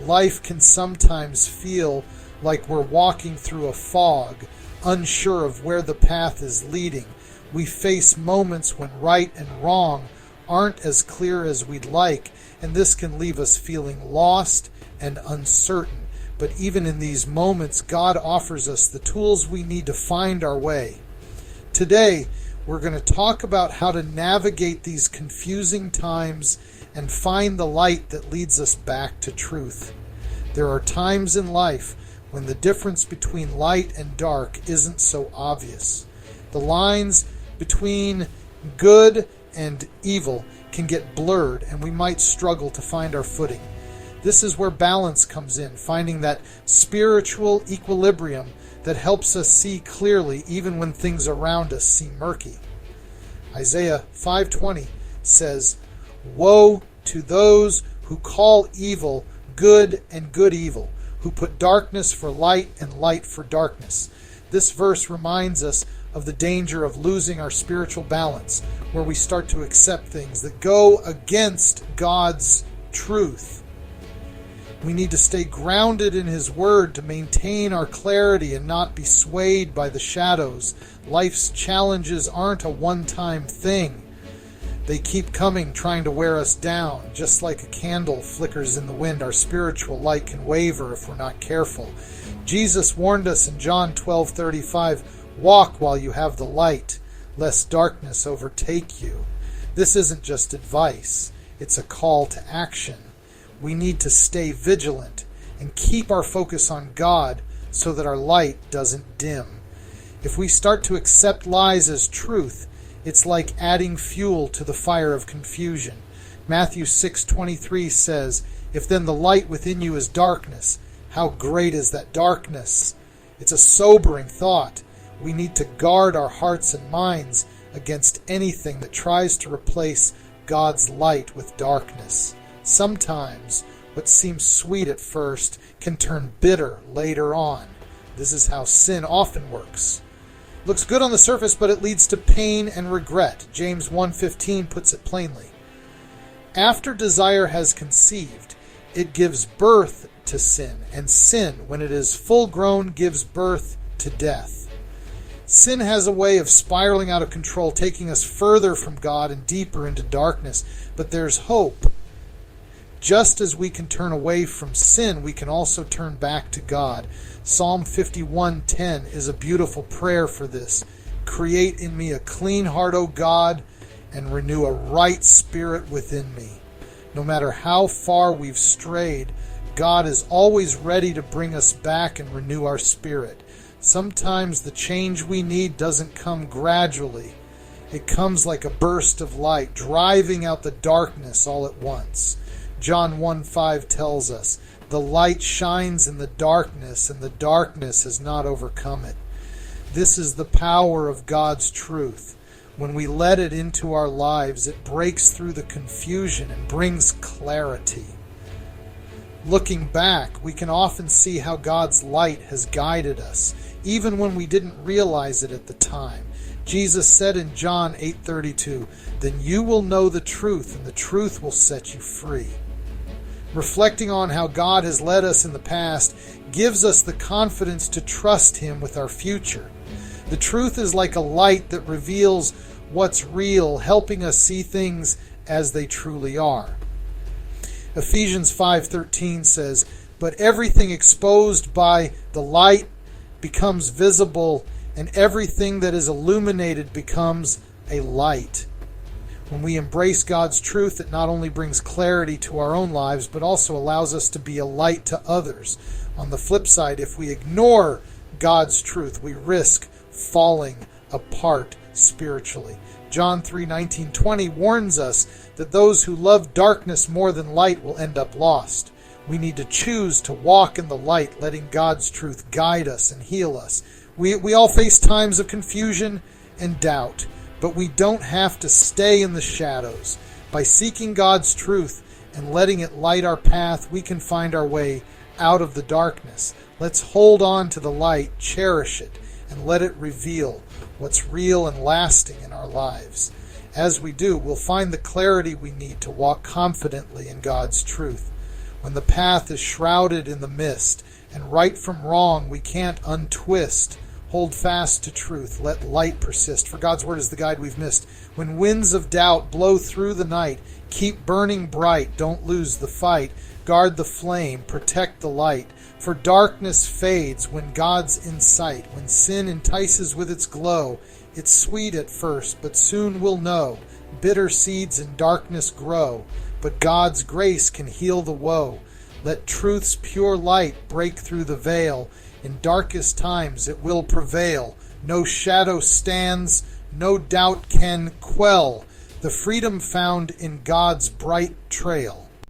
Life can sometimes feel like we're walking through a fog, unsure of where the path is leading. We face moments when right and wrong aren't as clear as we'd like, and this can leave us feeling lost and uncertain. But even in these moments, God offers us the tools we need to find our way. Today, we're going to talk about how to navigate these confusing times and find the light that leads us back to truth. There are times in life when the difference between light and dark isn't so obvious. The lines between good and evil can get blurred, and we might struggle to find our footing. This is where balance comes in, finding that spiritual equilibrium that helps us see clearly even when things around us seem murky. Isaiah 5:20 says, "Woe to those who call evil good and good evil, who put darkness for light and light for darkness." This verse reminds us of the danger of losing our spiritual balance, where we start to accept things that go against God's truth. We need to stay grounded in His Word to maintain our clarity and not be swayed by the shadows. Life's challenges aren't a one-time thing. They keep coming, trying to wear us down. Just like a candle flickers in the wind, our spiritual light can waver if we're not careful. Jesus warned us in John 12:35, "Walk while you have the light, lest darkness overtake you." This isn't just advice, it's a call to action. We need to stay vigilant and keep our focus on God so that our light doesn't dim. If we start to accept lies as truth, it's like adding fuel to the fire of confusion. Matthew 6:23 says, "If then the light within you is darkness, how great is that darkness?" It's a sobering thought. We need to guard our hearts and minds against anything that tries to replace God's light with darkness. Sometimes what seems sweet at first can turn bitter later on. This is how sin often works. Looks good on the surface, but it leads to pain and regret. James 1:15 puts it plainly. After desire has conceived, it gives birth to sin, and sin, when it is full grown, gives birth to death. Sin has a way of spiraling out of control, taking us further from God and deeper into darkness. But there's hope. Just as we can turn away from sin, we can also turn back to God. Psalm 51:10 is a beautiful prayer for this. "Create in me a clean heart, O God, and renew a right spirit within me." No matter how far we've strayed, God is always ready to bring us back and renew our spirit. Sometimes the change we need doesn't come gradually. It comes like a burst of light, driving out the darkness all at once. John 1:5 tells us, "The light shines in the darkness, and the darkness has not overcome it." This is the power of God's truth. When we let it into our lives, it breaks through the confusion and brings clarity. Looking back, we can often see how God's light has guided us, even when we didn't realize it at the time. Jesus said in John 8:32, "Then you will know the truth, and the truth will set you free." Reflecting on how God has led us in the past gives us the confidence to trust Him with our future. The truth is like a light that reveals what's real, helping us see things as they truly are. Ephesians 5:13 says, "But everything exposed by the light becomes visible, and everything that is illuminated becomes a light." When we embrace God's truth, it not only brings clarity to our own lives, but also allows us to be a light to others. On the flip side, if we ignore God's truth, we risk falling apart spiritually. John 3:19-20 warns us that those who love darkness more than light will end up lost. We need to choose to walk in the light, letting God's truth guide us and heal us. We all face times of confusion and doubt, but we don't have to stay in the shadows. By seeking God's truth and letting it light our path, we can find our way out of the darkness. Let's hold on to the light, cherish it, and let it reveal what's real and lasting in our lives. As we do, we'll find the clarity we need to walk confidently in God's truth. when the path is shrouded in the mist, and right from wrong we can't untwist. Hold fast to truth, let light persist, for God's word is the guide we've missed. When winds of doubt blow through the night, keep burning bright, don't lose the fight. Guard the flame, protect the light, for darkness fades when God's in sight. When sin entices with its glow, it's sweet at first, but soon we'll know. Bitter seeds in darkness grow, but God's grace can heal the woe. Let truth's pure light break through the veil. In darkest times it will prevail. No shadow stands, no doubt can quell the freedom found in God's bright trail.